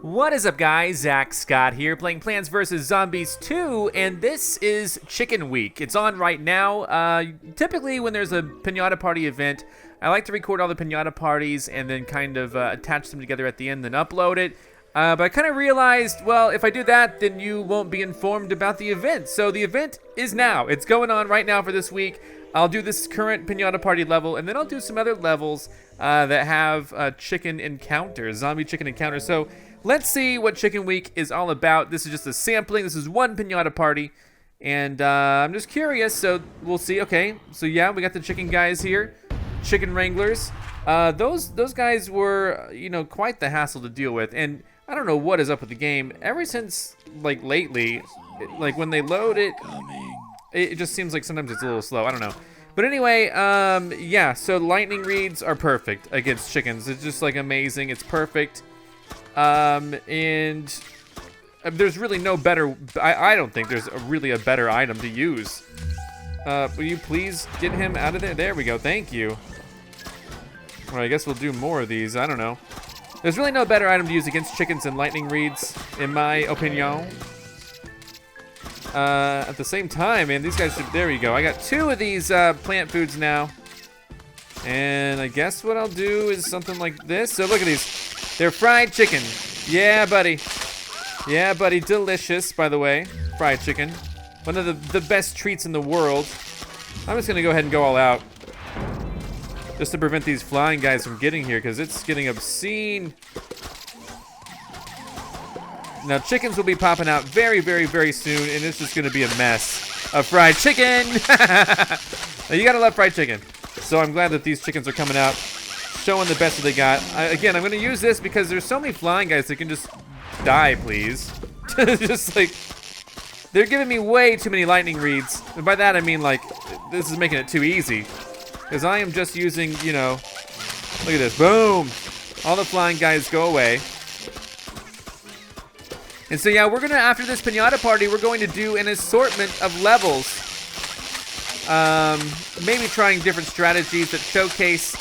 What is up, guys? Zach Scott here, playing Plants vs. Zombies 2, and this is Chicken Week. It's on right now. Typically, when there's a Pinata Party event, I like to record all the Pinata Parties and then kind of attach them together at the end, then upload it. But I kind of realized, well, if I do that, then you won't be informed about the event. So the event is now. It's going on right now for this week. I'll do this current Pinata Party level, and then I'll do some other levels that have chicken encounters, zombie chicken encounters. So let's see what Chicken Week is all about. This is just a sampling. This is one Pinata Party, and I'm just curious, so we'll see. Okay, so yeah, we got the chicken guys here, Chicken Wranglers. Those guys were, quite the hassle to deal with, and I don't know what is up with the game. Ever since, lately, when they load it, it just seems like sometimes it's a little slow. I don't know. But anyway, yeah, so lightning reeds are perfect against chickens. It's just, amazing. It's perfect. And there's really no better, I don't think there's really a better item to use. Will you please get him out of there? There we go. Thank you. All right, I guess we'll do more of these. I don't know. There's really no better item to use against chickens than lightning reeds, in my opinion. At the same time, man, these guys should, there you go. I got 2 of these plant foods now. And I guess what I'll do is something like this. So look at these. They're fried chicken. Yeah, buddy. Yeah, buddy. Delicious, by the way. Fried chicken. One of the best treats in the world. I'm just going to go ahead and go all out. Just to prevent these flying guys from getting here, because it's getting obscene. Now, chickens will be popping out very, very, very soon, and it's just going to be a mess of fried chicken. Now, you got to love fried chicken. So I'm glad that these chickens are coming out, showing the best that they got. Again, I'm going to use this because there's so many flying guys that can just die, please. Just they're giving me way too many lightning reeds. And by that, I mean, this is making it too easy. Because I am just using, look at this. Boom. All the flying guys go away. And so, yeah, we're going to, after this Pinata Party, we're going to do an assortment of levels. Maybe trying different strategies that showcase,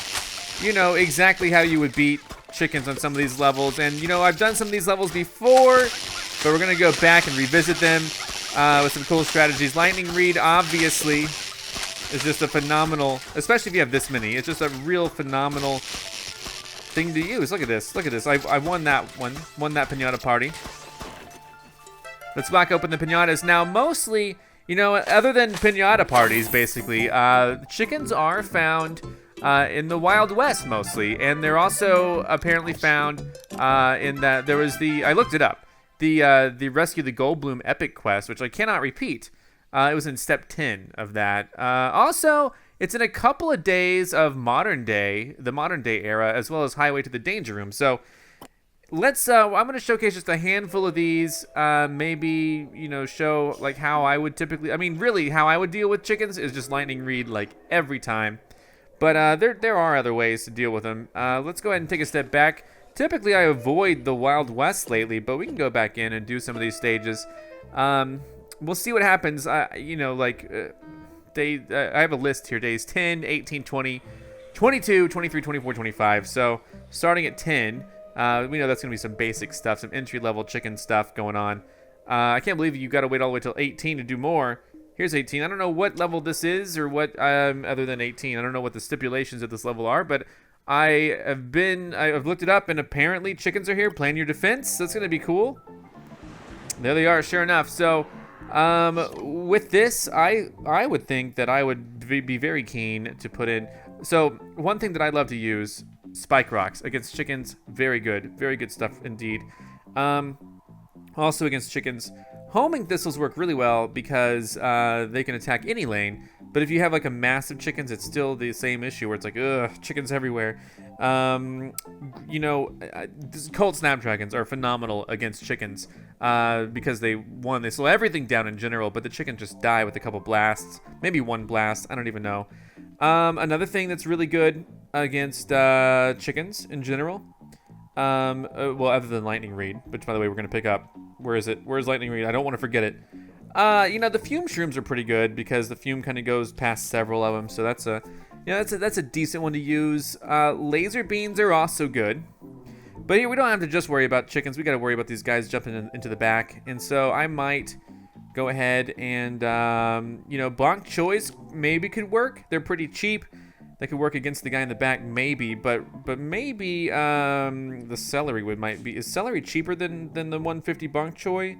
exactly how you would beat chickens on some of these levels. And, I've done some of these levels before, but we're going to go back and revisit them with some cool strategies. Lightning Reed, obviously, is just a phenomenal, especially if you have this many. It's just a real phenomenal thing to use. Look at this. Look at this. I won that one. Won that Pinata Party. Let's back open the pinatas. Now, mostly, other than pinata parties, basically, chickens are found in the Wild West, mostly. And they're also apparently found in that there was I looked it up, the Rescue the Goldblum Epic Quest, which I cannot repeat. It was in step 10 of that. Also, it's in a couple of days of the modern day era, as well as Highway to the Danger Room. So, let's I'm going to showcase just a handful of these, maybe, show how I would typically, really how I would deal with chickens is just lightning reed every time. But there are other ways to deal with them. Let's go ahead and take a step back. Typically I avoid the Wild West lately, but we can go back in and do some of these stages. We'll see what happens. I have a list here, days 10, 18, 20, 22, 23, 24, 25. So starting at 10, we know that's going to be some basic stuff, some entry-level chicken stuff going on. I can't believe you got to wait all the way till 18 to do more. Here's 18. I don't know what level this is or what, other than 18. I don't know what the stipulations of this level are, but I've looked it up, and apparently chickens are here. Plan your defense. That's going to be cool. There they are, sure enough. So, with this, I would think that I would be very keen to put in. So, one thing that I love to use, spike rocks against chickens, very good stuff indeed. Also against chickens, homing thistles work really well because they can attack any lane. But if you have a massive chickens, it's still the same issue where it's ugh, chickens everywhere. Colt snapdragons are phenomenal against chickens because they slow everything down in general, but the chickens just die with a couple blasts, maybe one blast, I don't even know. Another thing that's really good against chickens in general, well, other than lightning reed, which by the way we're gonna pick up. Where is it? Where's lightning reed? I don't want to forget it. The fume shrooms are pretty good because the fume kind of goes past several of them, so that's a decent one to use. Laser beans are also good. But here, we don't have to just worry about chickens. We got to worry about these guys jumping into the back. And so I might go ahead and, you know, Bonk Choys maybe could work. They're pretty cheap. They could work against the guy in the back, maybe. But maybe the celery might be. Is celery cheaper than the 150 Bonk Choy?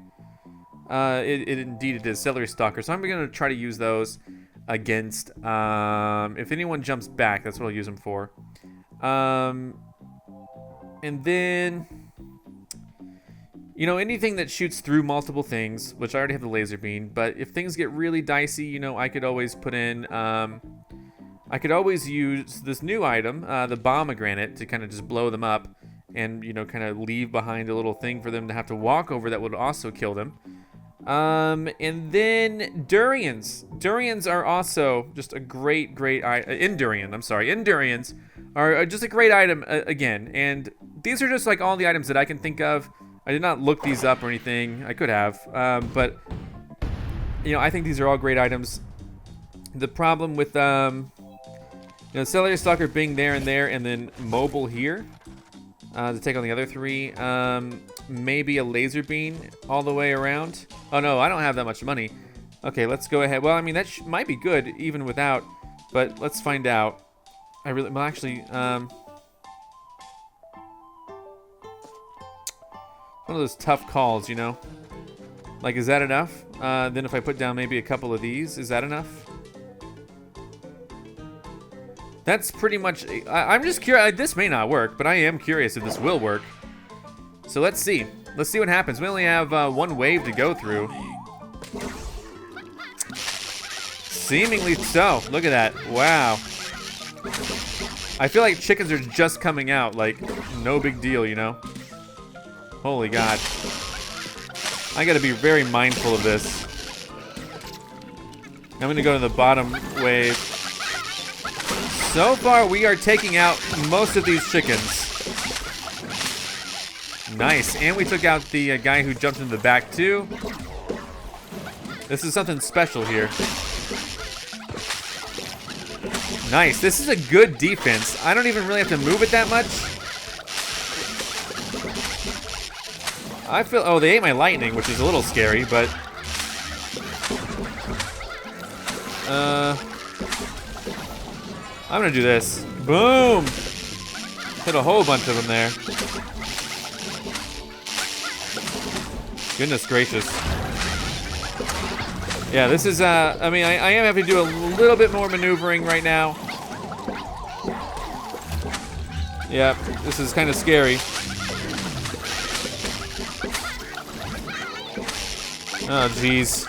Indeed it is. Celery stalker. So I'm going to try to use those against, if anyone jumps back, that's what I'll use them for. And then, you know, anything that shoots through multiple things, which I already have the laser beam, but if things get really dicey, you know, I could always put in, I could always use this new item, the pomegranate, to kind of just blow them up and, you know, kind of leave behind a little thing for them to have to walk over that would also kill them. And then durians. Durians are also just a great Endurians are just a great item again. And these are just like all the items that I can think of. I did not look these up or anything. I could have, but you know, I think these are all great items. The problem with you know, celery stalker being there and then mobile here to take on the other three. Maybe a laser beam all the way around. Oh no, I don't have that much money. Okay, let's go ahead. Well, I mean, that might be good even without, but let's find out. Well, actually, one of those tough calls, you know? Like, is that enough? Then if I put down maybe a couple of these, is that enough? That's pretty much, I'm just curious. This may not work, but I am curious if this will work. So let's see. Let's see what happens. We only have one wave to go through. Seemingly so. Look at that. Wow. I feel like chickens are just coming out. Like, no big deal, you know? Holy God. I gotta be very mindful of this. I'm gonna go to the bottom wave. So far, we are taking out most of these chickens. Nice, and we took out the guy who jumped into the back too. This is something special here. Nice, this is a good defense. I don't even really have to move it that much. I feel, oh, they ate my lightning, which is a little scary, but I'm gonna do this. Boom! Hit a whole bunch of them there. Goodness gracious. Yeah, this is, I mean, I am having to do a little bit more maneuvering right now. Yeah, this is kind of scary. Oh, jeez.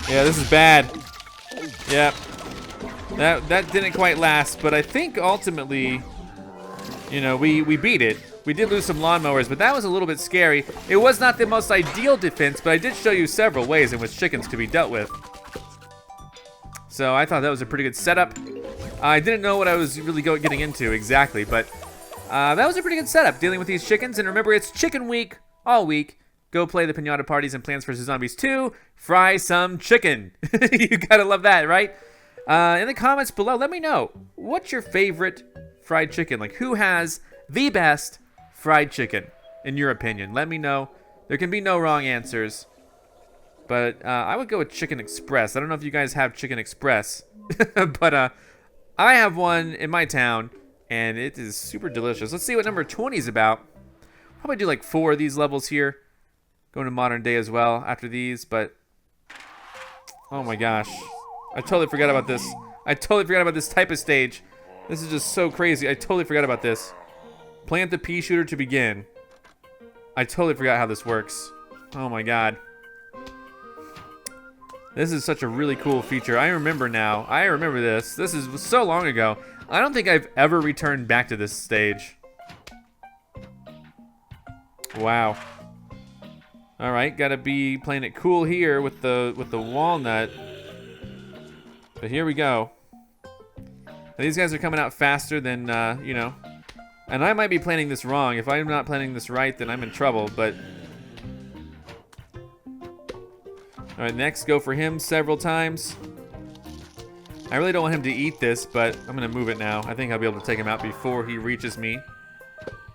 Yeah, this is bad. Yeah. That didn't quite last, but I think ultimately, you know, we beat it. We did lose some lawnmowers, but that was a little bit scary. It was not the most ideal defense, but I did show you several ways in which chickens could be dealt with. So I thought that was a pretty good setup. I didn't know what I was really getting into exactly, but that was a pretty good setup, dealing with these chickens. And remember, it's Chicken Week all week. Go play the Pinata Parties and Plants vs. Zombies 2. Fry some chicken. You gotta love that, right? In the comments below, let me know, what's your favorite fried chicken? Like, who has the best fried chicken, in your opinion? Let me know. There can be no wrong answers. But I would go with Chicken Express. I don't know if you guys have Chicken Express. But I have one in my town, and it is super delicious. Let's see what number 20 is about. Probably do like 4 of these levels here. Going to modern day as well after these, but oh my gosh. I totally forgot about this. I totally forgot about this type of stage. This is just so crazy. I totally forgot about this. Plant the pea shooter to begin. I totally forgot how this works. Oh my God. This is such a really cool feature. I remember now. I remember this. This is so long ago. I don't think I've ever returned back to this stage. Wow. All right, gotta be playing it cool here with the walnut. But here we go. Now, these guys are coming out faster than you know. And I might be planning this wrong. If I'm not planning this right, then I'm in trouble. But all right, next, go for him several times. I really don't want him to eat this, but I'm gonna move it now. I think I'll be able to take him out before he reaches me.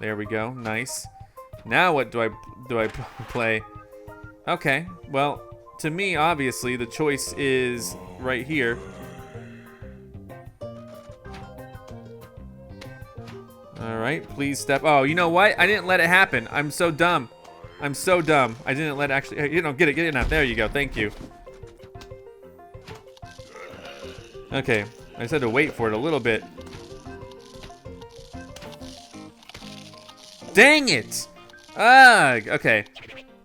There we go. Nice. Now what do I play? Okay. Well, to me, obviously, the choice is right here. All right. Please step. Oh, you know what? I didn't let it happen. I'm so dumb. I'm so dumb. I didn't let it actually. You know, get it now. There you go. Thank you. Okay. I just had to wait for it a little bit. Dang it! Ugh. Okay.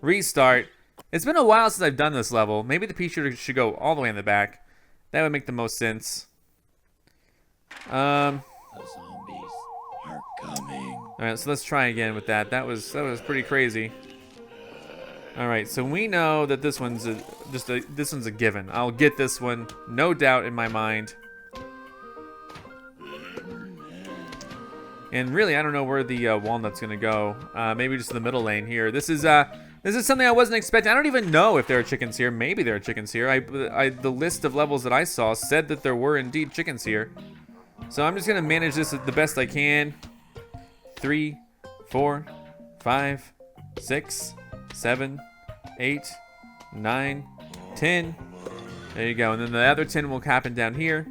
Restart. It's been a while since I've done this level. Maybe the picture should go all the way in the back. That would make the most sense. The zombies are coming. All right, so let's try again with that. That was pretty crazy. All right, so we know that this one's this one's a given. I'll get this one, no doubt in my mind. And really, I don't know where the walnut's gonna go. Maybe just the middle lane here. This is something I wasn't expecting. I don't even know if there are chickens here. Maybe there are chickens here. The list of levels that I saw said that there were indeed chickens here. So I'm just gonna manage this the best I can. 3, 4, 5, 6, 7, 8, 9, 10. There you go. And then the other 10 will happen down here.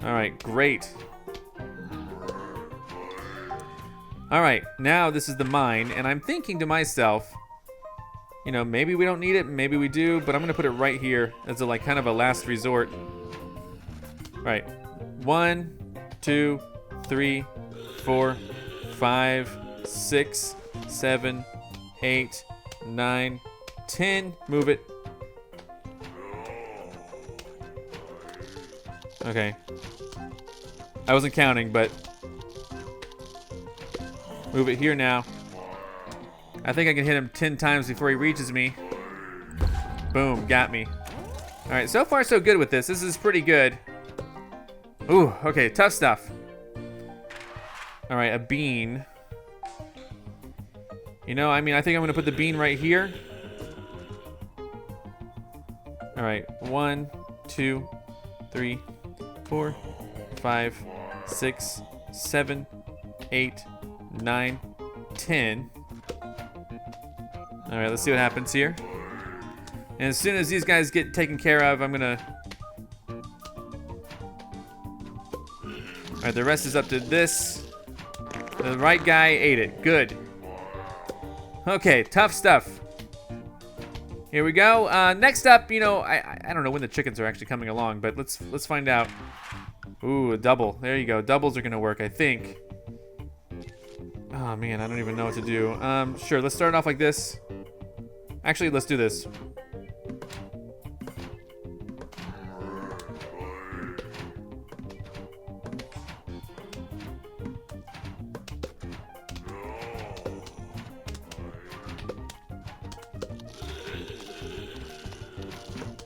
All right, great. All right, now this is the mine, and I'm thinking to myself, you know, maybe we don't need it, maybe we do, but I'm gonna put it right here as a kind of a last resort. All right, 1, 2, 3, 4, 5, 6, 7, 8, 9, 10. Move it. Okay. I wasn't counting, but move it here now. I think I can hit him 10 times before he reaches me. Boom, got me. All right, so far so good with this. This is pretty good. Ooh, okay, tough stuff. All right, a bean. You know, I mean, I think I'm gonna put the bean right here. All right, 1, 2, 3, 4, 5, 6, 7, 8, 9, 10. All right, let's see what happens here. And as soon as these guys get taken care of, I'm gonna... All right, the rest is up to this. The right guy ate it, good. Okay, tough stuff. Here we go. Next up, you know, I don't know when the chickens are actually coming along, but let's find out. Ooh, a double. There you go. Doubles are gonna work, I think. Oh man, I don't even know what to do. Sure, let's start off like this. Actually, let's do this.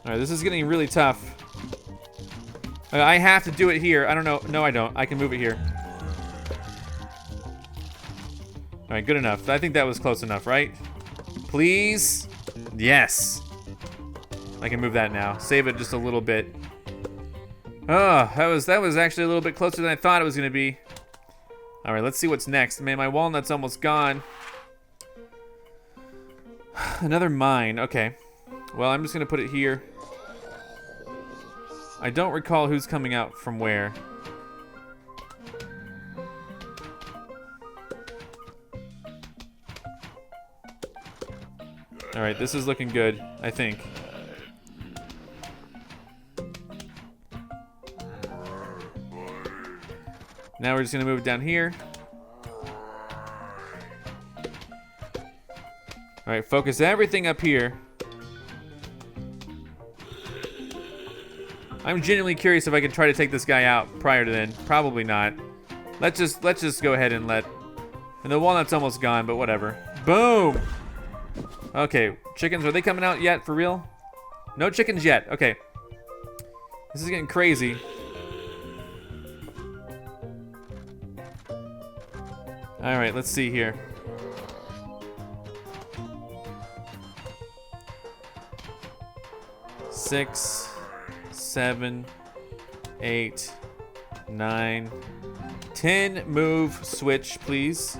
All right, this is getting really tough. I have to do it here. I don't know. No, I don't. I can move it here. All right, good enough. I think that was close enough, right? Please? Yes. I can move that now. Save it just a little bit. Oh, that was actually a little bit closer than I thought it was gonna be. All right, let's see what's next. Man, my walnut's almost gone. Another mine. Okay. Well, I'm just gonna put it here. I don't recall who's coming out from where. All right, this is looking good, I think. Now we're just gonna move it down here. All right, focus everything up here. I'm genuinely curious if I can try to take this guy out prior to then. Probably not. Let's just go ahead and let. And the walnut's almost gone, but whatever. Boom. Okay, chickens, are they coming out yet for real? No chickens yet. Okay. This is getting crazy. All right, let's see here. Six, 7, 8, 9, 10. Move, switch, please.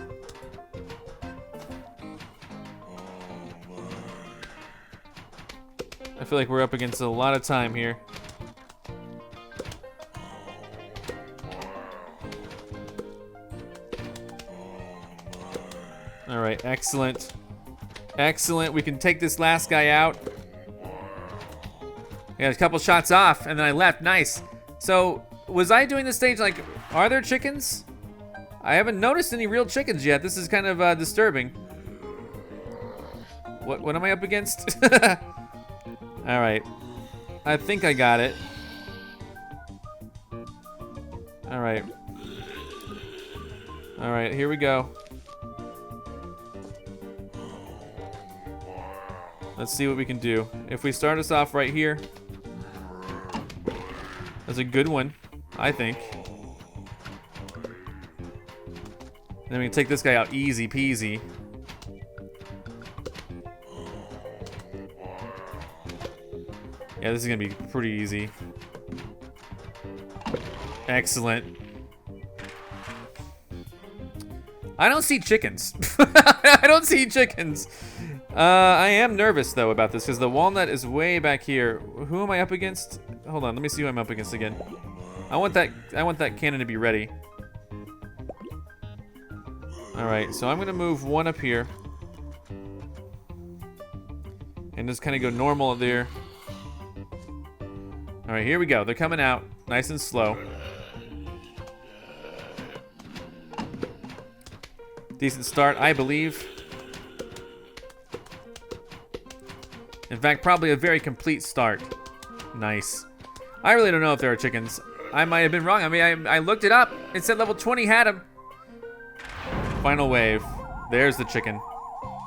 I feel like we're up against a lot of time here. All right, excellent. Excellent, we can take this last guy out. Yeah, a couple shots off, and then I left, nice. So, was I doing this stage like, are there chickens? I haven't noticed any real chickens yet. This is kind of disturbing. What am I up against? All right, I think I got it. All right. All right, here we go. Let's see what we can do. If we start us off right here, that's a good one, I think. Then we can take this guy out easy peasy. Yeah, this is gonna be pretty easy. Excellent. I don't see chickens. I don't see chickens. I am nervous though about this because the walnut is way back here. Who am I up against? Hold on, let me see who I'm up against again. I want that cannon to be ready. All right, so I'm gonna move one up here and just kind of go normal there. All right, here we go. They're coming out nice and slow. Decent start, I believe. In fact, probably a very complete start. Nice. I really don't know if there are chickens. I might have been wrong. I mean, I looked it up. It said level 20 had them. Final wave. There's the chicken.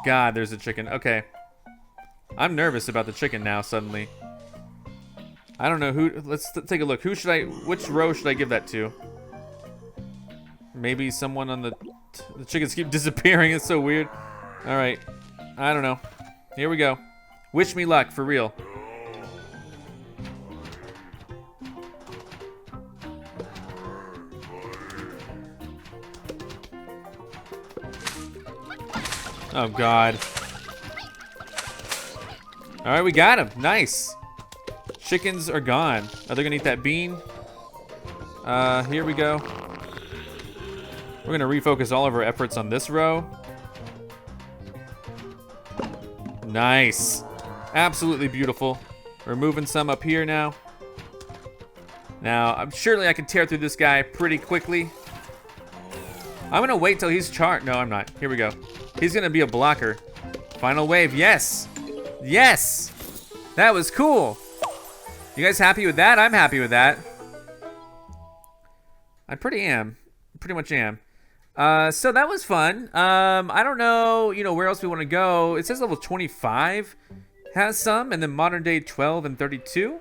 God, there's the chicken. Okay. I'm nervous about the chicken now, suddenly. I don't know who. Let's take a look. Which row should I give that to? Maybe someone on the chickens keep disappearing. It's so weird. All right. I don't know. Here we go. Wish me luck, for real. Oh, God. All right, we got him. Nice. Chickens are gone. Are they gonna eat that bean? Here we go. We're gonna refocus all of our efforts on this row. Nice. Absolutely beautiful. We're moving some up here now. Now, surely I can tear through this guy pretty quickly. I'm gonna wait till he's charged. No, I'm not. Here we go. He's gonna be a blocker. Final wave, yes. Yes. That was cool. You guys happy with that? I'm happy with that. I pretty much am. So that was fun. I don't know, where else we want to go. It says level 25 has some, and then modern day 12 and 32.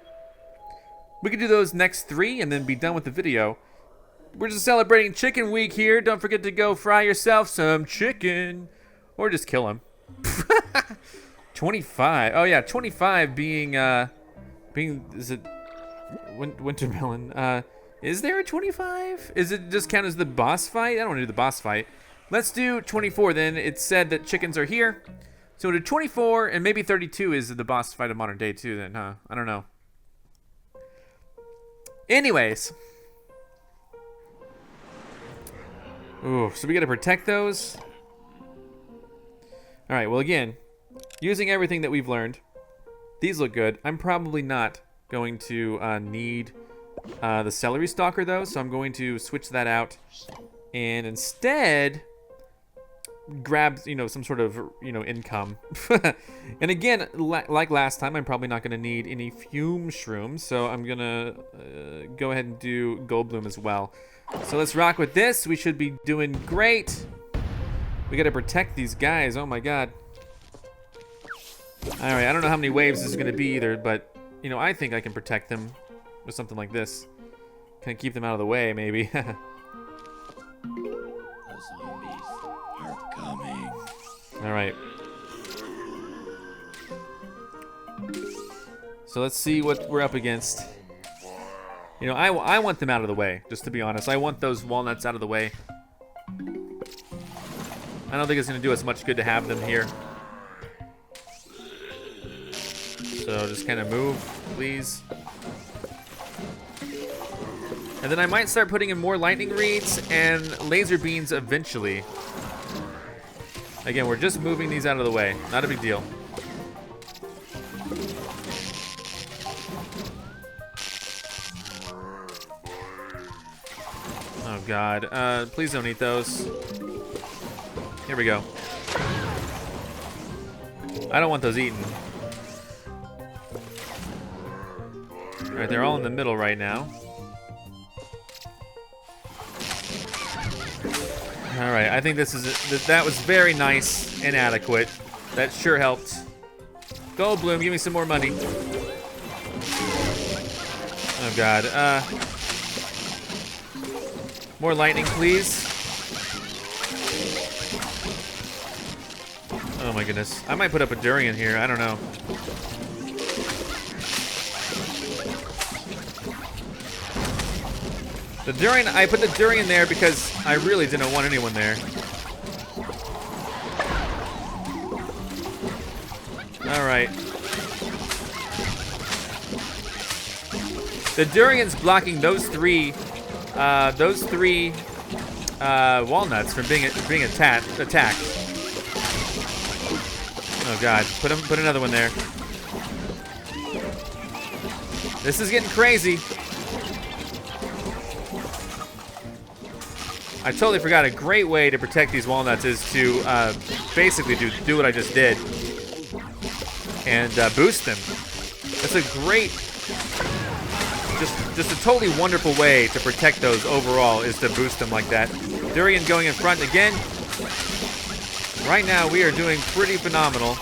We could do those next 3 and then be done with the video. We're just celebrating Chicken Week here. Don't forget to go fry yourself some chicken, or just kill him. 25. Oh yeah, 25 being is it Wintermelon? Is there a 25? Is it just count as the boss fight? I don't want to do the boss fight. Let's do 24 then. It said that chickens are here. So to 24 and maybe 32 is the boss fight of modern day too then, huh? I don't know. Anyways. Ooh, so we gotta protect those. All right, well again, using everything that we've learned, these look good. I'm probably not going to need the celery stalker though, so I'm going to switch that out and instead grab, some sort of, income. And again, like last time, I'm probably not going to need any fume shrooms, so I'm going to go ahead and do gold bloom as well. So let's rock with this. We should be doing great. We got to protect these guys. Oh my god. All right, I don't know how many waves this is going to be either, but, I think I can protect them with something like this. Kind of keep them out of the way, maybe. The zombies are coming. All right. So let's see what we're up against. You know, I want them out of the way, just to be honest. I want those walnuts out of the way. I don't think it's going to do us much good to have them here. So just kind of move, please. And then I might start putting in more lightning reeds and laser beams eventually. Again, we're just moving these out of the way. Not a big deal. Oh God, please don't eat those. Here we go. I don't want those eaten. All right, they're all in the middle right now. All right, I think that was very nice and adequate. That sure helped. Go, Bloom, give me some more money. Oh God, more lightning, please. Oh my goodness, I might put up a durian here, I don't know. The durian, I put the durian there because I really didn't want anyone there. All right. The durian's blocking those three walnuts from being attacked. Oh God, put another one there. This is getting crazy. I totally forgot a great way to protect these walnuts is to basically do what I just did and boost them. That's a great, just a totally wonderful way to protect those overall is to boost them like that. Durian going in front again. Right now we are doing pretty phenomenal.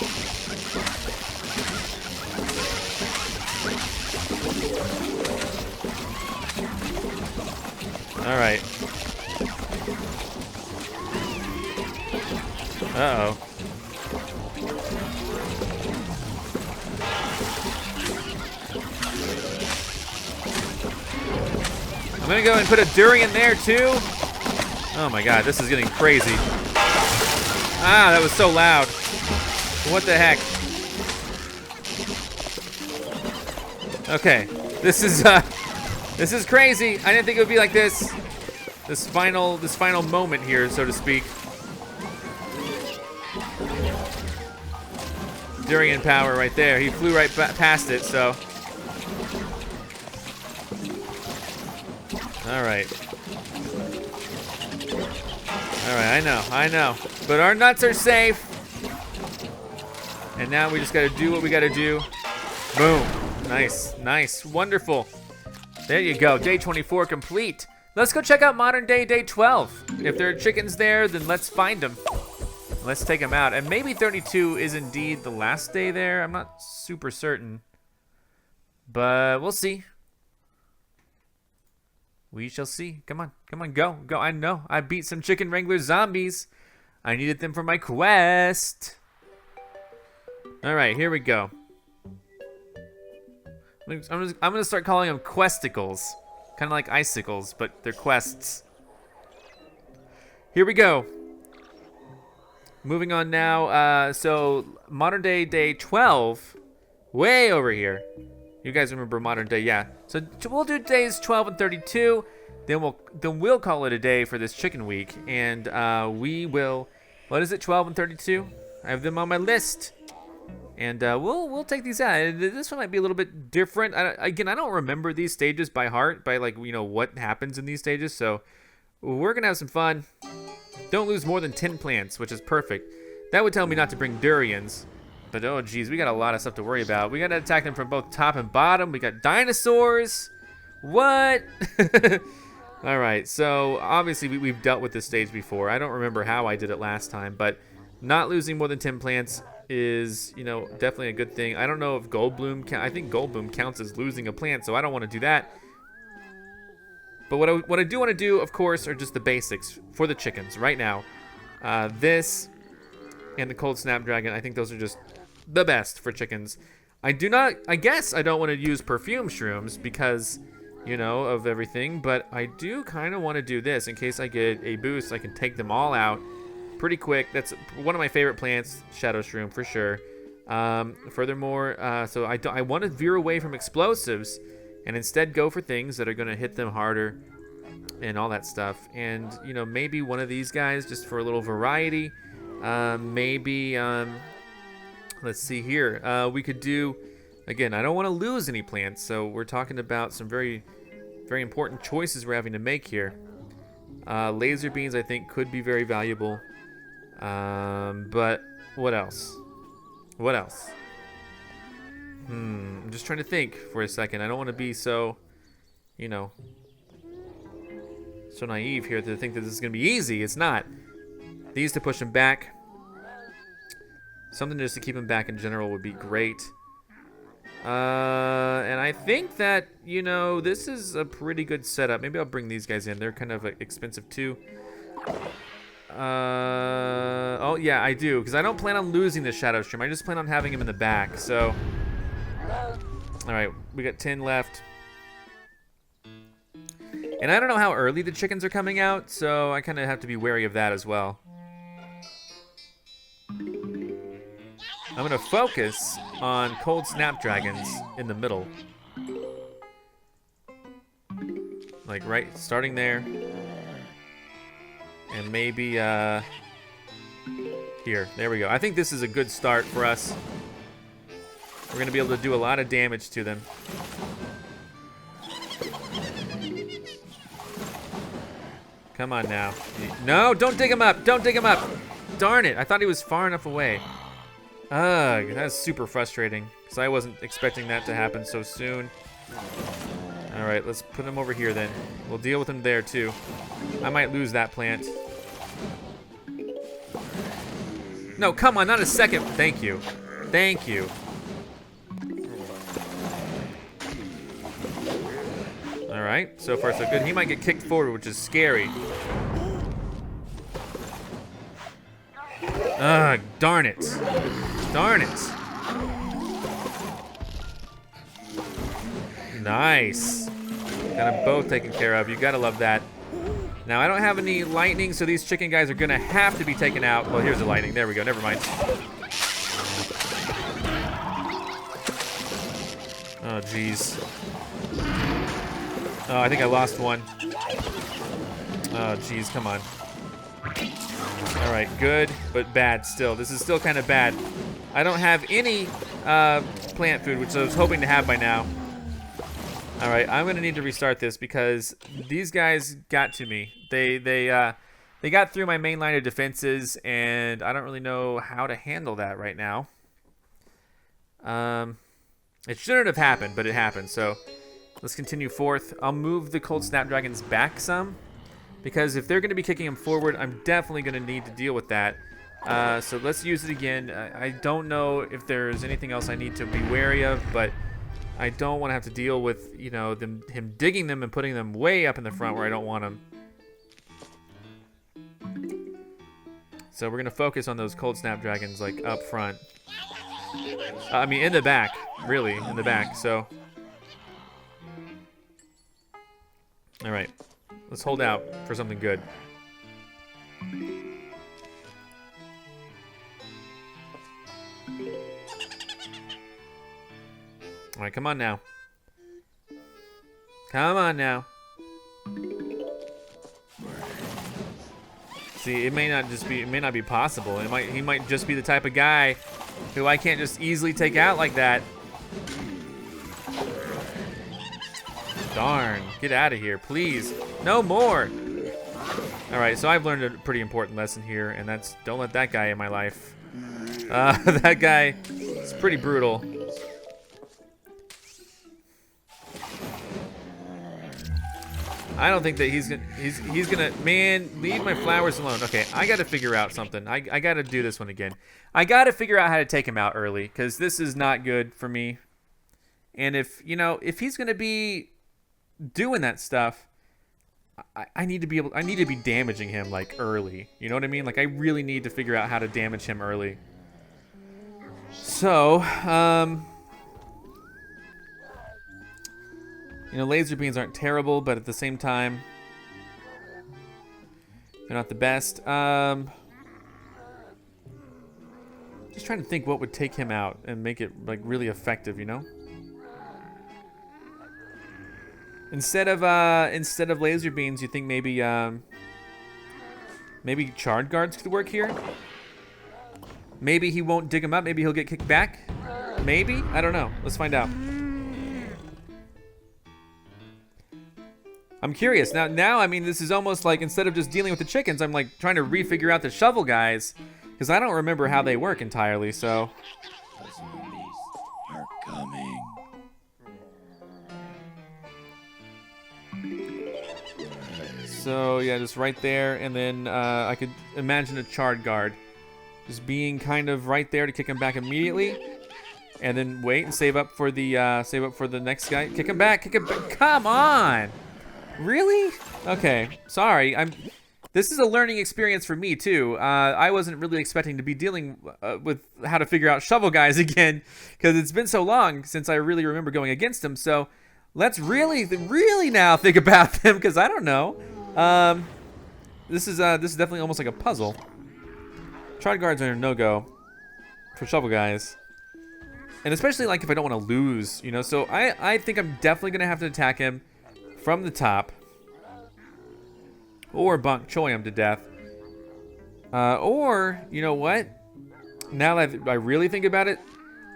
All right. Uh-oh. I'm gonna go and put a durian there too. Oh my God, this is getting crazy. Ah, that was so loud. What the heck? Okay, this is crazy. I didn't think it would be like this. This final moment here, so to speak. Durian power right there. He flew right past it, so. All right. All right, I know. But our nuts are safe. And now we just gotta do what we gotta do. Boom. Nice, wonderful. There you go, day 24 complete. Let's go check out modern day 12. If there are chickens there, then let's find them. Let's take them out. And maybe 32 is indeed the last day there. I'm not super certain. But we'll see. We shall see. Come on, go. I know. I beat some Chicken Wrangler Zombies. I needed them for my quest. All right, here we go. I'm gonna start calling them questicles. Kind of like icicles, but they're quests. Here we go. Moving on now, so modern day 12, way over here. You guys remember modern day, yeah. So we'll do days 12 and 32, then we'll call it a day for this chicken week, and we will. What is it? 12 and 32. I have them on my list, and we'll take these out. This one might be a little bit different. Again, I don't remember these stages by heart, by like what happens in these stages. So we're gonna have some fun. Don't lose more than 10 plants, which is perfect. That would tell me not to bring durians. But oh geez, we got a lot of stuff to worry about. We gotta attack them from both top and bottom. We got dinosaurs. What? All right, so obviously we've dealt with this stage before. I don't remember how I did it last time, but not losing more than 10 plants is, definitely a good thing. I don't know if Goldbloom, I think Goldbloom counts as losing a plant, so I don't want to do that. But what I do want to do, of course, are just the basics for the chickens right now. This and the cold snapdragon, I think those are just the best for chickens. I guess I don't want to use perfume shrooms because you know, of everything. But I do kind of want to do this in case I get a boost. I can take them all out pretty quick. That's one of my favorite plants, Shadow Shroom, for sure. Furthermore, so I want to veer away from explosives and instead go for things that are going to hit them harder and all that stuff. And, you know, maybe one of these guys just for a little variety. Maybe, let's see here. We could do, again, I don't want to lose any plants, so we're talking about some very, very important choices we're having to make here. Laser beans, I think, could be very valuable. But what else? What else? I'm just trying to think for a second. I don't want to be so, you know, so naive here to think that this is going to be easy. It's not. These to push him back. Something just to keep him back in general would be great. And I think that, you know, this is a pretty good setup. Maybe I'll bring these guys in. They're kind of expensive too. Oh yeah, I do, because I don't plan on losing the Shadow Shroom. I just plan on having him in the back. So, all right, we got 10 left. And I don't know how early the chickens are coming out, so I kind of have to be wary of that as well. I'm gonna focus on cold snapdragons in the middle. Like right, starting there. And maybe, here, there we go. I think this is a good start for us. We're gonna be able to do a lot of damage to them. Come on now. No, don't dig him up, don't dig him up. Darn it, I thought he was far enough away. Ugh, that's super frustrating, because I wasn't expecting that to happen so soon. All right, let's put him over here then. We'll deal with him there too. I might lose that plant. No, come on, not a second. Thank you. Thank you. All right, so far so good. He might get kicked forward, which is scary. Ugh, darn it. Darn it. Nice. Got them both taken care of. You gotta love that. Now, I don't have any lightning, so these chicken guys are gonna have to be taken out. Well, here's the lightning. There we go. Never mind. Oh, jeez. Oh, I think I lost one. Oh, jeez. Come on. All right, good, but bad still. This is still kind of bad. I don't have any plant food, which I was hoping to have by now. All right, I'm gonna need to restart this because these guys got to me. They got through my main line of defenses, and I don't really know how to handle that right now. It shouldn't have happened, but it happened. So let's continue forth. I'll move the cold snapdragons back some, because if they're going to be kicking them forward, I'm definitely going to need to deal with that. So let's use it again. I don't know if there's anything else I need to be wary of, but I don't want to have to deal with, you know, him digging them and putting them way up in the front where I don't want them. So we're going to focus on those cold snapdragons, like, up front. I mean, in the back, really, in the back, so. All right. Let's hold out for something good. All right, come on now. Come on now. See, it may not be possible. He might just be the type of guy who I can't just easily take out like that. Darn, get out of here, please. No more. All right, so I've learned a pretty important lesson here, and that's don't let that guy in my life. That guy is pretty brutal. I don't think that he's gonna, man, leave my flowers alone. Okay, I gotta figure out something. I gotta do this one again. I gotta figure out how to take him out early, because this is not good for me. And if he's gonna be doing that stuff, I need to be damaging him like early. You know what I mean? Like I really need to figure out how to damage him early. So, You know, laser beams aren't terrible, but at the same time, they're not the best. Just trying to think what would take him out and make it like really effective, you know? Instead of laser beams, you think maybe maybe charred guards could work here? Maybe he won't dig him up. Maybe he'll get kicked back. Maybe? I don't know. Let's find out. I'm curious. Now, I mean, this is almost like instead of just dealing with the chickens, I'm like trying to refigure out the shovel guys because I don't remember how they work entirely, so. The zombies are coming. So, yeah, just right there, and then I could imagine a charred guard. Just being kind of right there to kick him back immediately. And then wait and save up for the next guy. Kick him back, kick him back. Come on! Really? Okay, sorry. This is a learning experience for me too. I wasn't really expecting to be dealing with how to figure out shovel guys again, because it's been so long since I really remember going against them. So let's really now think about them, because I don't know. This is definitely almost like a puzzle. Charred guards are a no-go for shovel guys. And especially like if I don't want to lose, you know. So I think I'm definitely gonna have to attack him from the top. Or Bonk Choy him to death. Or, you know what? Now that I really think about it,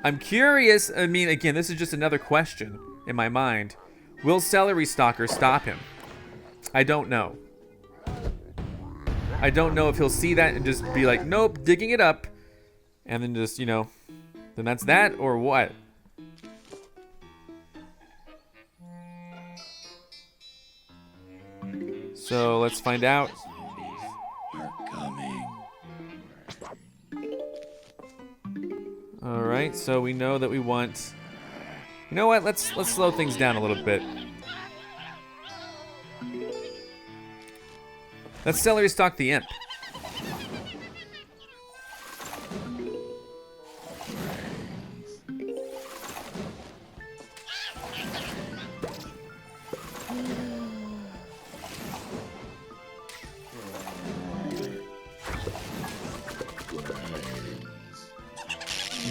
I'm curious. I mean, again, this is just another question in my mind. Will Celery Stalker stop him? I don't know. I don't know if he'll see that and just be like, nope, digging it up. And then just, you know, then that's that or what? So let's find out. Are coming. All right, so we know that we want. You know what? Let's slow things down a little bit. Let's celery stalk the imp.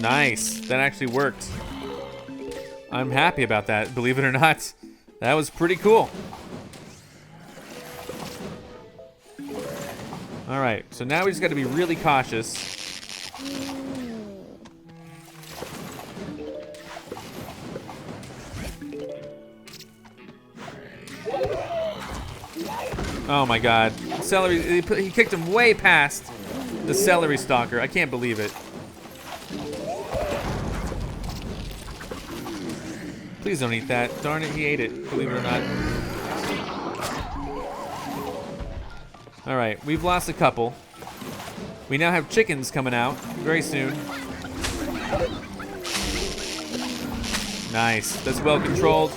Nice. That actually worked. I'm happy about that, believe it or not. That was pretty cool. All right, so now we just got to be really cautious. Oh my God, celery! He kicked him way past the celery stalker. I can't believe it. Please don't eat that. Darn it, he ate it. Believe it or not. All right, we've lost a couple. We now have chickens coming out very soon. Nice. That's well controlled.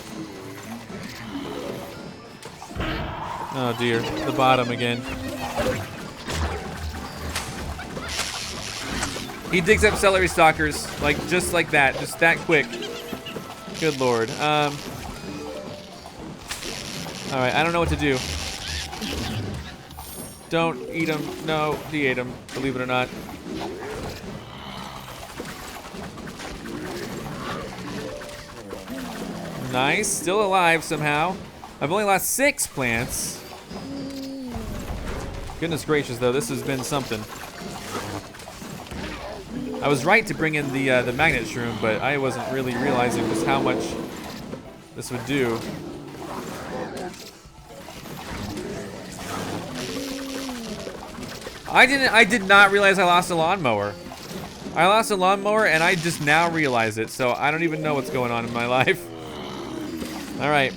Oh dear, the bottom again. He digs up celery stalkers like just like that, just that quick. Good Lord. All right, I don't know what to do. Don't eat him. No, he ate him. Believe it or not. Nice. Still alive somehow. I've only lost 6 plants. Goodness gracious, though, this has been something. I was right to bring in the magnet shroom, but I wasn't really realizing just how much this would do. I did not realize I lost a lawnmower. I lost a lawnmower and I just now realize it, so I don't even know what's going on in my life. All right.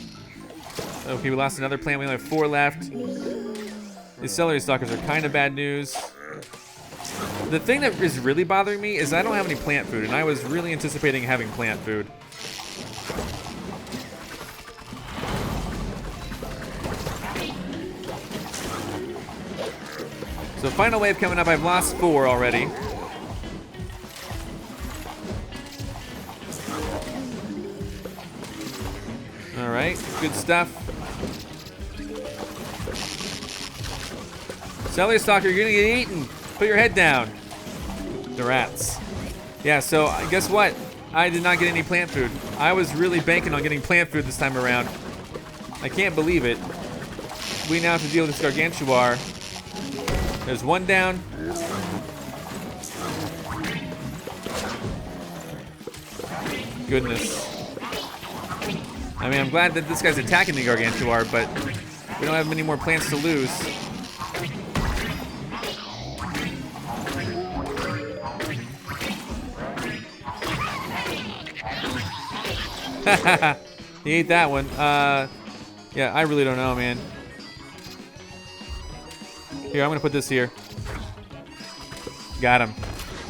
Okay, we lost another plant. We only have 4 left. These celery stalkers are kind of bad news. The thing that is really bothering me is I don't have any plant food, and I was really anticipating having plant food. So final wave coming up. I've lost 4 already. All right, good stuff. Celery stalker, you're gonna get eaten. Put your head down. The rats. Yeah, so guess what? I did not get any plant food. I was really banking on getting plant food this time around. I can't believe it. We now have to deal with this gargantuar. There's one down. Goodness. I mean, I'm glad that this guy's attacking the gargantuar, but we don't have many more plants to lose. He ate that one. Yeah, I really don't know, man. Here, I'm gonna put this here. Got him.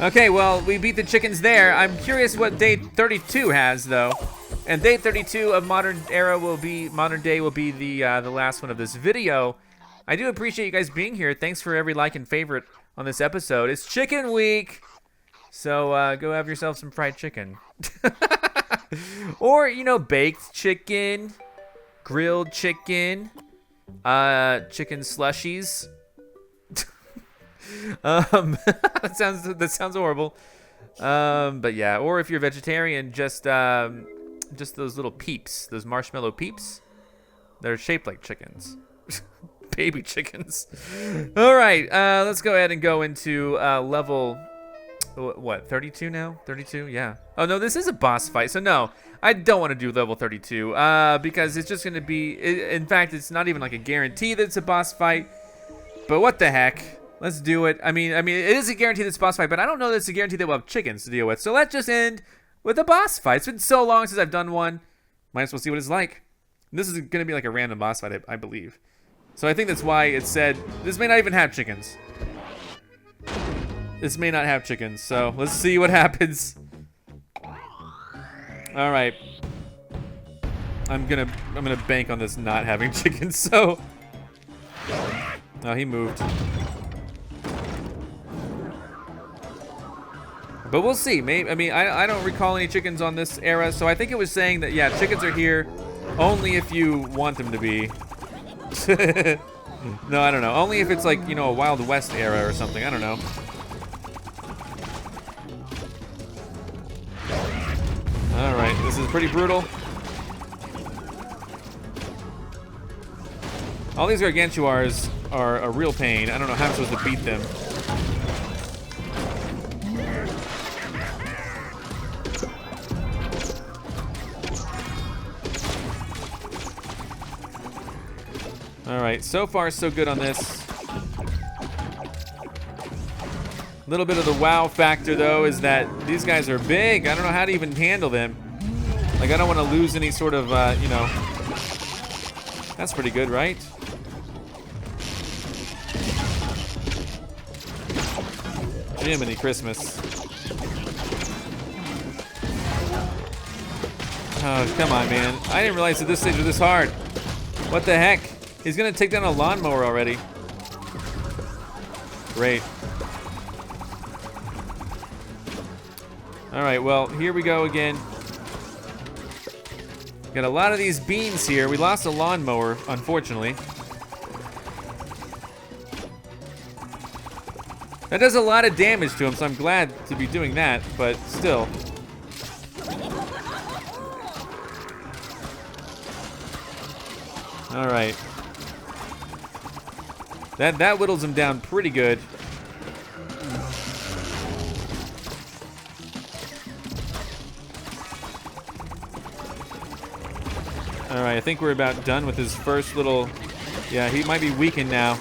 Okay, well, we beat the chickens there. I'm curious what day 32 has, though. And day 32 of modern day will be the last one of this video. I do appreciate you guys being here. Thanks for every like and favorite on this episode. It's Chicken Week, so go have yourself some fried chicken. Or, you know, baked chicken, grilled chicken, chicken slushies. That sounds horrible. But yeah, or if you're vegetarian, just those little peeps, those marshmallow peeps. They're shaped like chickens. Baby chickens. All right, let's go ahead and go into level, what, 32 now? 32, yeah. Oh no, this is a boss fight, so no, I don't want to do level 32 because it's just going to be, in fact, it's not even like a guarantee that it's a boss fight, but what the heck. Let's do it. I mean, it is a guarantee that it's a boss fight, but I don't know that it's a guarantee that we'll have chickens to deal with. So let's just end with a boss fight. It's been so long since I've done one. Might as well see what it's like. This is going to be like a random boss fight, I believe. So I think that's why it said, this may not even have chickens. This may not have chickens, so let's see what happens. All right. I'm gonna bank on this not having chickens, so. Oh, he moved. But we'll see. Maybe, I mean, I don't recall any chickens on this era, so I think it was saying that, yeah, chickens are here only if you want them to be. No, I don't know. Only if it's like, you know, a Wild West era or something. I don't know. All right, this is pretty brutal. All these gargantuars are a real pain. I don't know how I'm supposed to beat them. All right, so far so good on this. A little bit of the wow factor though is that these guys are big. I don't know how to even handle them. Like I don't want to lose any sort of, you know. That's pretty good, right? Jiminy Christmas. Oh, come on, man. I didn't realize that this stage was this hard. What the heck? He's gonna take down a lawnmower already. Great. All right, well, here we go again. Got a lot of these beans here. We lost a lawnmower, unfortunately. That does a lot of damage to him, so I'm glad to be doing that, but still. All right. That whittles him down pretty good. All right, I think we're about done with his first little. Yeah, he might be weakened now.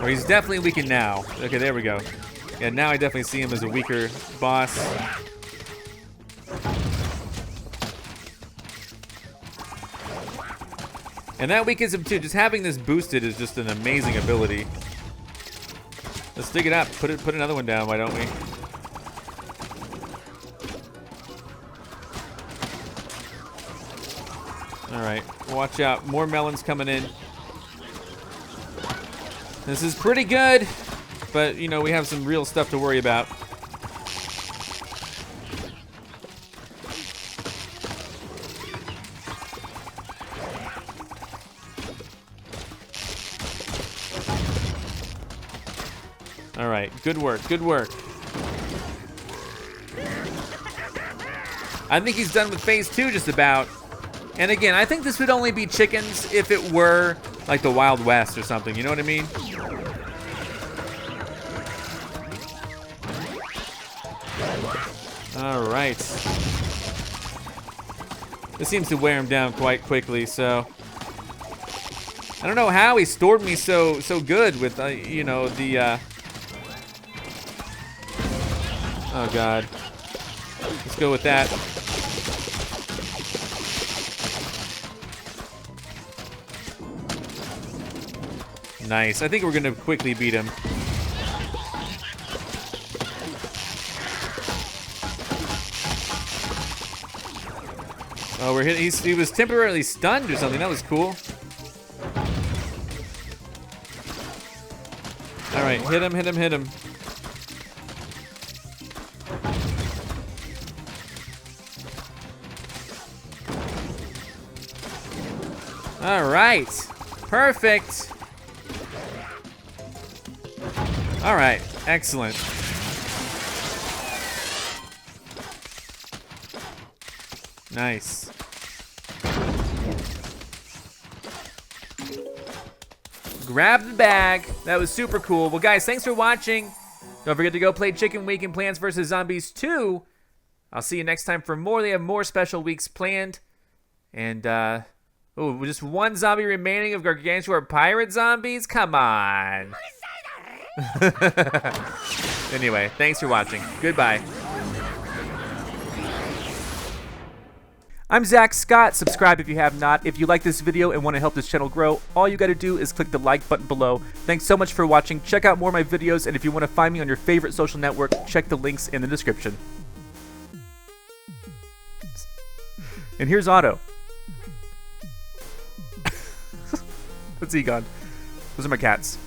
Or he's definitely weakened now. Okay, there we go. Yeah, now I definitely see him as a weaker boss. And that weakens him too. Just having this boosted is just an amazing ability. Let's dig it up. Put another one down, why don't we? All right, watch out. More melons coming in. This is pretty good, but you know, we have some real stuff to worry about. right, good work, good work. I think he's done with phase 2 just about. And again, I think this would only be chickens if it were like the Wild West or something, you know what I mean? All right. This seems to wear him down quite quickly, so. I don't know how he stored me so good with, you know, the, oh God. Let's go with that. Nice. I think we're gonna quickly beat him. Oh, we're hitting. He was temporarily stunned or something. That was cool. All right, hit him, hit him, hit him. All right, perfect. All right, excellent. Nice. Grab the bag. That was super cool. Well, guys, thanks for watching. Don't forget to go play Chicken Week and Plants vs. Zombies 2. I'll see you next time for more. They have more special weeks planned. And, oh, just one zombie remaining of Gargantuar pirate zombies? Come on. Anyway, thanks for watching. Goodbye. I'm Zach Scott. Subscribe if you have not. If you like this video and want to help this channel grow, all you got to do is click the like button below. Thanks so much for watching. Check out more of my videos, and if you want to find me on your favorite social network, check the links in the description. And here's Otto. What's he gone? Those are my cats.